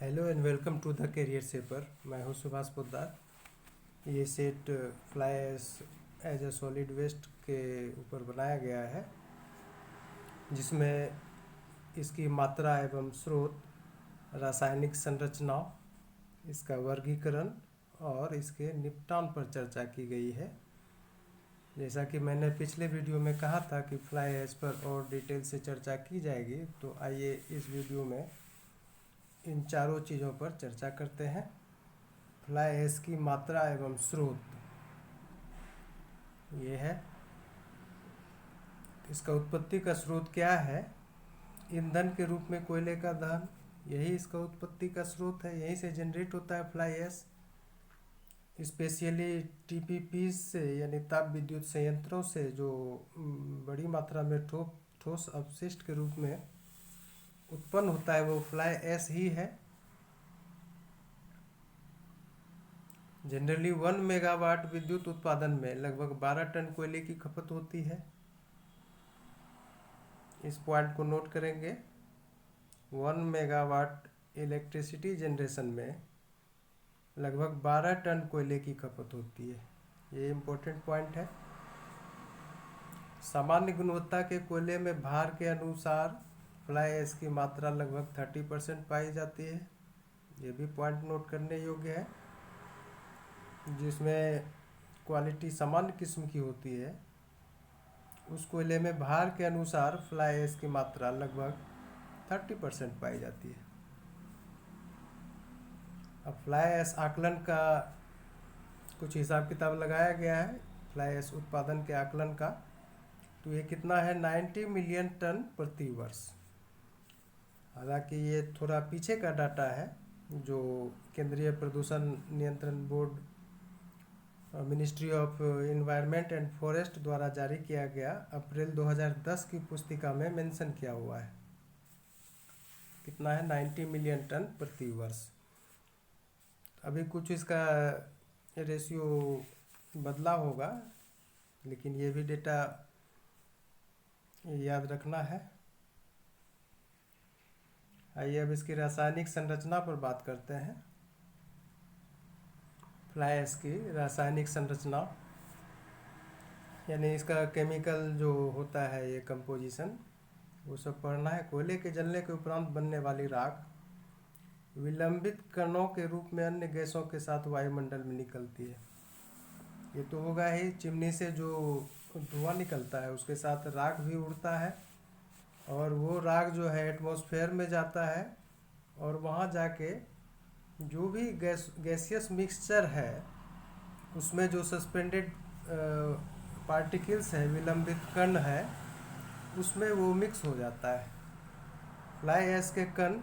Hello and welcome to the career shaper. मैं हूं सुभाष पोद्दार। ये set fly as a solid waste के ऊपर बनाया गया है, जिसमें इसकी मात्रा एवं स्रोत, रासायनिक संरचना, इसका वर्गीकरण और इसके निपटान पर चर्चा की गई है। जैसा कि मैंने पिछले वीडियो में कहा था कि फ्लाई एश पर और डिटेल से चर्चा की जाएगी, तो आइए इस वीडियो में इन चारों चीज़ों पर चर्चा करते हैं। फ्लाई ऐश की मात्रा एवं स्रोत ये है। इसका उत्पत्ति का स्रोत क्या है? ईंधन के रूप में कोयले का दहन, यही इसका उत्पत्ति का स्रोत है। यहीं से जनरेट होता है फ्लाई ऐश। स्पेशली टीपीपी से यानी ताप विद्युत संयंत्रों से जो बड़ी मात्रा में ठोस अपशिष्ट के रूप में उत्पन्न होता है, वो फ्लाई ऐश ही है। जनरली 1 मेगावाट विद्युत उत्पादन में लगभग 12 टन कोयले की खपत होती है। इस पॉइंट को नोट करेंगे। 1 मेगावाट इलेक्ट्रिसिटी जनरेशन में लगभग 12 टन कोयले की खपत होती है। ये इम्पोर्टेंट पॉइंट है। सामान्य गुणवत्ता के कोयले में भार के अनुसार फ्लाई ऐश की मात्रा लगभग 30% पाई जाती है। ये भी पॉइंट नोट करने योग्य है। जिसमें क्वालिटी सामान्य किस्म की होती है, उस कोयले में भार के अनुसार फ्लाई ऐश की मात्रा लगभग 30% पाई जाती है। अब फ्लाई ऐश आकलन का कुछ हिसाब किताब लगाया गया है। फ्लाई ऐश उत्पादन के आकलन का, तो ये कितना है? 90 मिलियन टन प्रति वर्ष। हालांकि ये थोड़ा पीछे का डाटा है, जो केंद्रीय प्रदूषण नियंत्रण board, ministry of environment and forest द्वारा जारी किया गया अप्रैल 2010 की पुस्तिका में मेंशन किया हुआ है। कितना है? 90 मिलियन टन प्रति वर्ष। अभी कुछ इसका रेशियो बदला होगा, लेकिन ये भी डेटा याद रखना है। आइए अब इसकी रासायनिक संरचना पर बात करते हैं। फ्लाई ऐश की रासायनिक संरचना यानी इसका केमिकल जो होता है, ये कंपोजिशन, वो सब पढ़ना है। कोयले के जलने के उपरांत बनने वाली राख विलंबित कणों के रूप में अन्य गैसों के साथ वायुमंडल में निकलती है। ये तो होगा ही। चिमनी से जो धुआं निकलता है, उसके साथ राख भी उड़ता है, और वो राख जो है एटमॉस्फेयर में जाता है, और वहाँ जाके जो भी गैसियस मिक्सचर है, उसमें जो सस्पेंडेड पार्टिकल्स है, विलंबित कण है, उसमें वो मिक्स हो जाता है। फ्लाई ऐश के कण,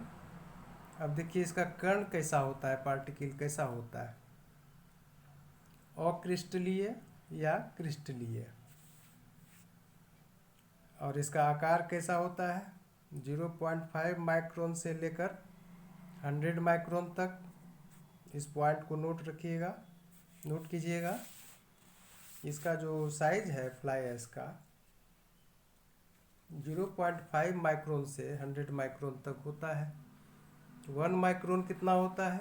अब देखिए इसका कण कैसा होता है, पार्टिकल कैसा होता है, अक्रिस्टलीय या क्रिस्टलीय। और इसका आकार कैसा होता है? 0.5 माइक्रोन से लेकर 100 माइक्रोन तक। इस पॉइंट को नोट कीजिएगा। इसका जो साइज है फ्लाई ऐश का, 0.5 माइक्रोन से 100 माइक्रोन तक होता है। 1 माइक्रोन कितना होता है?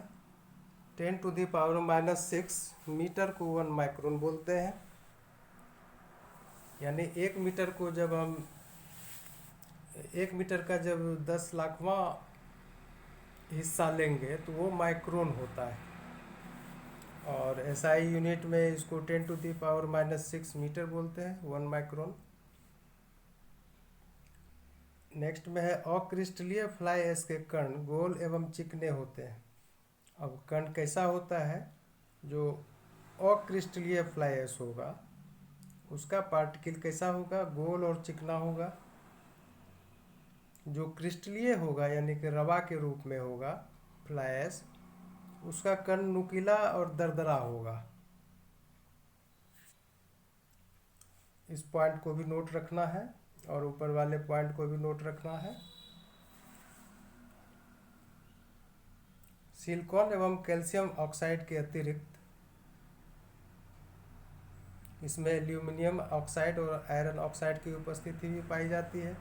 10⁻⁻6 मीटर को 1 माइक्रोन बोलते हैं। यानी 1 मीटर को जब हम 1 मीटर का जब 10 लाखवां हिस्सा लेंगे, तो वो माइक्रोन होता है। और एसआई यूनिट में इसको 10⁻⁻6 मीटर बोलते हैं, 1 माइक्रोन। नेक्स्ट में है अक्रिस्टलीय फ्लाई ऐश के कण गोल एवं चिकने होते हैं। अब कण कैसा होता है? जो अक्रिस्टलीय फ्लाई ऐश होगा, उसका पार्टिकल कैसा होगा? गोल और चिकना होगा। जो क्रिस्टलीय होगा, यानी कि रवा के रूप में होगा फ्लाई ऐश, उसका कण नुकीला और दरदरा होगा। इस पॉइंट को भी नोट रखना है, और ऊपर वाले पॉइंट को भी नोट रखना है। सिलिकॉन एवं कैल्शियम ऑक्साइड के अतिरिक्त इसमें एल्यूमिनियम ऑक्साइड और आयरन ऑक्साइड की उपस्थिति भी पाई जाती है।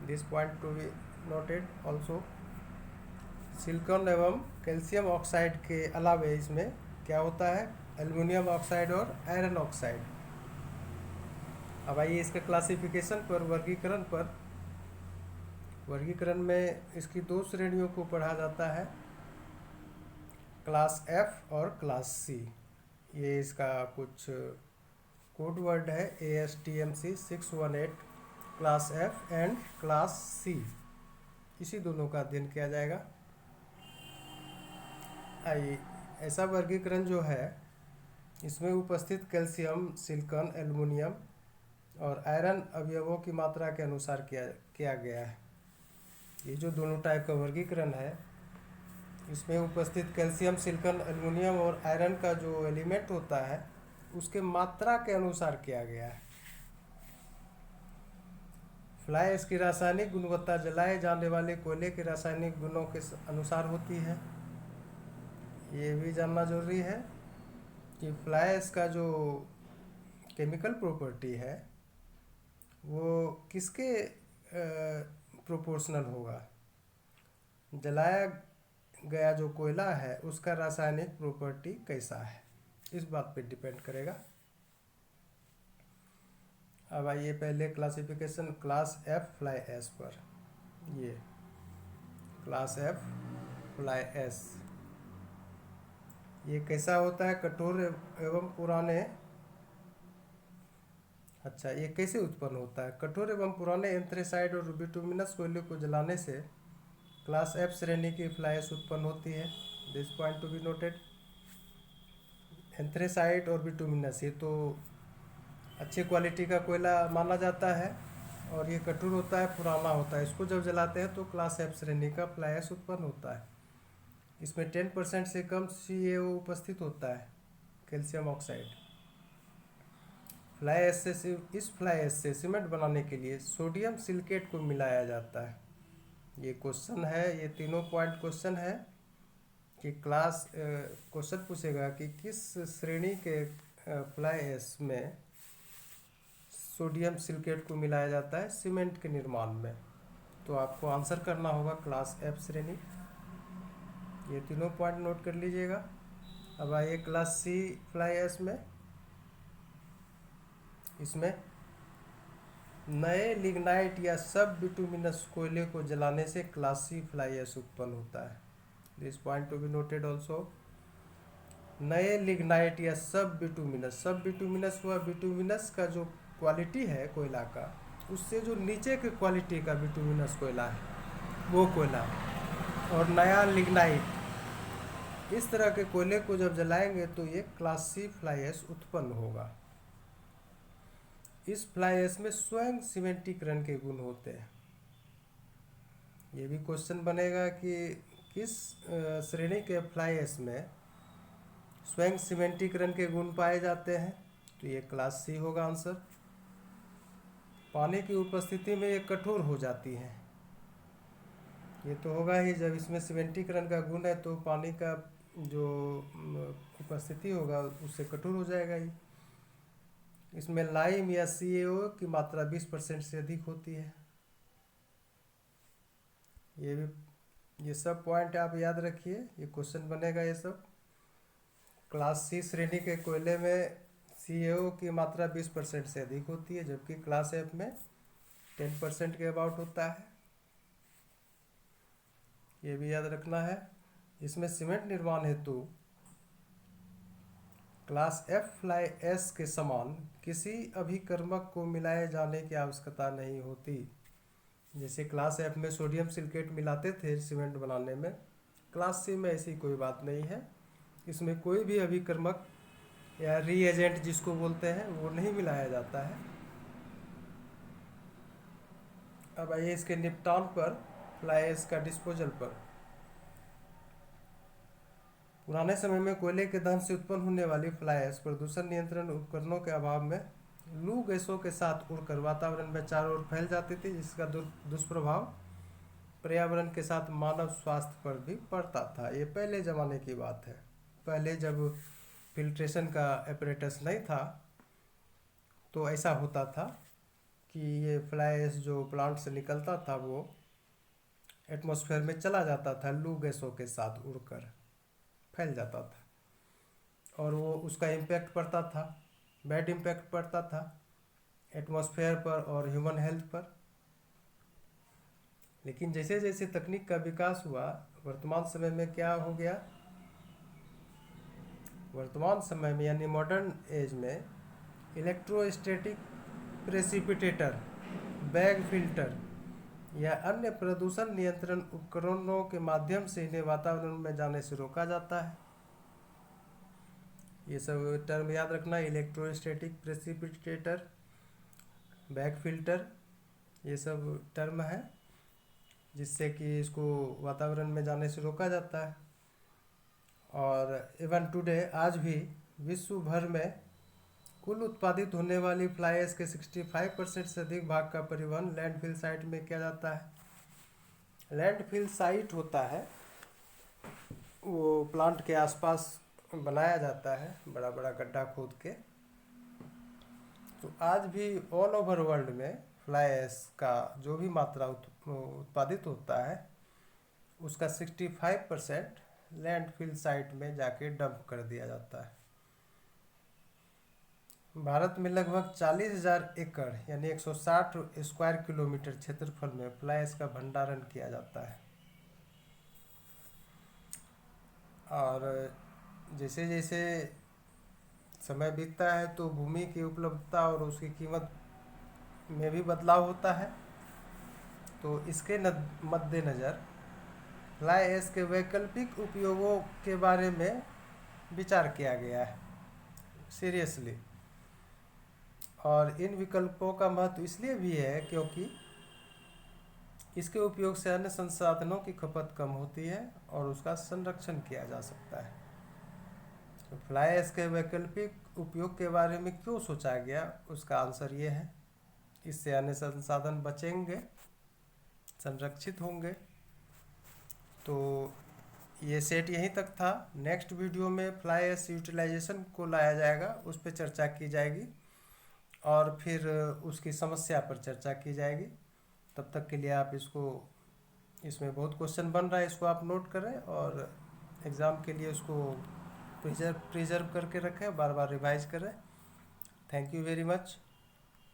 This point to be noted also. Silicon एवं कैल्शियम ऑक्साइड के अलावे इसमें क्या होता है, एल्युमिनियम ऑक्साइड और आयरन ऑक्साइड। अब आइए इसके क्लासिफिकेशन पर, वर्गीकरण में इसकी दो श्रेणियों को पढ़ा जाता है, क्लास एफ और क्लास सी। ये इसका कुछ कोड वर्ड है, ASTM C618, class F and class C, इसी दोनों का अध्ययन किया जाएगा। आइए, ऐसा वर्गीकरण जो है इसमें उपस्थित कैल्शियम, सिलिकॉन, एल्युमिनियम और आयरन अवयवों की मात्रा के अनुसार किया गया है। ये जो दोनों टाइप का वर्गीकरण है, इसमें उपस्थित कैल्शियम, सिलिकॉन, एल्युमिनियम और आयरन का जो एलिमेंट होता है उसके मात्रा के अनुसार किया गया है। फ्लाई ऐश की रासायनिक गुणवत्ता जलाए जाने वाले कोयले के रासायनिक गुणों के अनुसार होती है। ये भी जानना जरूरी है कि फ्लाई ऐश का जो केमिकल प्रॉपर्टी है वो किसके प्रोपोर्शनल होगा, जलाया गया जो कोयला है उसका रासायनिक प्रॉपर्टी कैसा है, इस बात पे डिपेंड करेगा। अब आइए पहले classification class F fly ash पर। ये क्लास एफ फ्लाई ऐश ये कैसा होता है, कठोर एवं पुराने, अच्छा ये कैसे उत्पन्न होता है, कठोर एवं पुराने एंथ्रेसाइड और बिटुमिनस कोयले को जलाने से क्लास एफ श्रेणी की फ्लाई ऐश उत्पन्न होती है। This point to be noted. Anthracite और बिटुमिनस ये तो अच्छी क्वालिटी का कोयला माना जाता है और ये कठोर होता है, पुराना होता है। इसको जब जलाते हैं तो क्लास एफ श्रेणी का फ्लाई ऐश उत्पन्न होता है। इसमें 10% से कम CaO उपस्थित होता है, कैल्शियम ऑक्साइड। इस फ्लाई ऐश से सीमेंट बनाने के लिए सोडियम सिलिकेट को मिलाया जाता है। ये क्वेश्चन है, ये तीनों पॉइंट क्वेश्चन है कि क्वेश्चन पूछेगा कि किस श्रेणी के फ्लाई ऐश में सोडियम सिलिकेट को मिलाया जाता है सीमेंट के निर्माण में, तो आपको आंसर करना होगा क्लास एफ श्रेणी। ये तीनों पॉइंट नोट कर लीजिएगा। अब आइए क्लास सी फ्लाई ऐश में। इसमें नए लिग्नाइट या सब बिटुमिनस कोयले को जलाने से क्लास सी फ्लाई ऐश उत्पन्न होता है। This point to be noted also. नए लिग्नाइट या सब बिटुमिनस हुआ बिटुमिनस का जो क्वालिटी है कोयला का, उससे जो नीचे के क्वालिटी का बिटुमिनस कोयला है वो कोयला, और नया लिग्नाइट, इस तरह के कोयले को जब जलाएंगे तो ये क्लास सी फ्लाई ऐश उत्पन्न होगा। इस फ्लाई ऐश में स्वयं सीमेंटीकरण के गुण होते हैं। ये भी क्वेश्चन बनेगा कि किस श्रेणी के फ्लाई ऐश में स्वयं सीमेंटीकरण के गुण पाए जाते हैं, तो ये क्लास सी होगा आंसर। पानी की उपस्थिति में ये कठोर हो जाती है, ये तो होगा ही, जब इसमें सीमेंटीकरण का गुण है तो पानी का जो उपस्थिति होगा उससे कठोर हो जाएगा ही। इसमें लाइम या CaO की मात्रा 20% से अधिक होती है। ये सब पॉइंट आप याद रखिए, ये क्वेश्चन बनेगा ये सब। क्लास सी श्रेणी के कोयले में CaO की मात्रा 20% से अधिक होती है, जबकि क्लास एफ में 10% के अबाउट होता है। ये भी याद रखना है। इसमें सीमेंट निर्माण हेतु क्लास एफ फ्लाई ऐश के समान किसी अभिकर्मक को मिलाए जाने की आवश्यकता नहीं होती। जैसे क्लास एफ में सोडियम सिलिकेट मिलाते थे सीमेंट बनाने में, क्लास सी में ऐसी कोई बात नहीं है। इसमें कोई भी अभिकर्मक या रीएजेंट जिसको बोलते हैं वो नहीं मिलाया जाता है। अब आइए इसके निपटान पर, फ्लाई ऐश का डिस्पोजल पर। पुराने समय में कोयले के दहन से उत्पन्न होने वाली फ्लाई ऐश प्रदूषण नियंत्रण उपकरणों के अभाव में लू गैसों के साथ उड़कर वातावरण में चारों ओर फैल जाती थी, जिसका दुष्प्रभाव पर्यावरण के साथ मानव स्वास्थ्य पर भी पड़ता था। ये पहले ज़माने की बात है, पहले जब फिल्ट्रेशन का एपरेटस नहीं था तो ऐसा होता था कि ये फ्लाई ऐश जो प्लांट से निकलता था वो एटमॉस्फेयर में चला जाता था, लू गैसों के साथ उड़कर फैल जाता था, और वो उसका इम्पैक्ट पड़ता था, बैड इम्पैक्ट पड़ता था एटमॉस्फेयर पर और ह्यूमन हेल्थ पर। लेकिन जैसे जैसे तकनीक का विकास हुआ, वर्तमान समय में क्या हो गया, वर्तमान समय में यानी मॉडर्न एज में इलेक्ट्रोस्टैटिक प्रेसिपिटेटर, बैग फिल्टर या अन्य प्रदूषण नियंत्रण उपकरणों के माध्यम से इन्हें वातावरण में जाने से रोका जाता है। ये सब टर्म याद रखना, इलेक्ट्रोस्टैटिक प्रेसिपिटेटर, बैग फिल्टर, ये सब टर्म है जिससे कि इसको वातावरण में जाने से रोका जाता है। और इवन टुडे, आज भी विश्व भर में कुल उत्पादित होने वाली फ्लाई ऐश के 65% से अधिक भाग का परिवहन लैंडफिल साइट में किया जाता है। लैंडफिल साइट होता है वो प्लांट के आसपास बनाया जाता है, बड़ा बड़ा गड्ढा खोद के। तो आज भी ऑल ओवर वर्ल्ड में फ्लाई ऐश का जो भी मात्रा उत्पादित होता है उसका 65% लैंडफिल साइट में जाके डंप कर दिया जाता है। भारत में लगभग 40,000 एकड़ यानी 160 स्क्वायर किलोमीटर क्षेत्रफल में फ्लाई ऐश का भंडारण किया जाता है। और जैसे जैसे समय बीतता है तो भूमि की उपलब्धता और उसकी कीमत में भी बदलाव होता है। तो इसके मद्देनज़र फ्लाई ऐश के वैकल्पिक उपयोगों के बारे में विचार किया गया है सीरियसली। और इन विकल्पों का महत्व इसलिए भी है क्योंकि इसके उपयोग से अन्य संसाधनों की खपत कम होती है और उसका संरक्षण किया जा सकता है। तो फ्लाई ऐश के वैकल्पिक उपयोग के बारे में क्यों सोचा गया, उसका आंसर ये है, इससे अन्य संसाधन बचेंगे, संरक्षित होंगे। तो ये सेट यहीं तक था। नेक्स्ट वीडियो में फ्लाई ऐश यूटिलाइजेशन को लाया जाएगा, उस पर चर्चा की जाएगी और फिर उसकी समस्या पर चर्चा की जाएगी। तब तक के लिए आप इसमें बहुत क्वेश्चन बन रहा है, इसको आप नोट करें और एग्ज़ाम के लिए उसको प्रिजर्व करके रखें, बार बार रिवाइज करें। Thank you very much.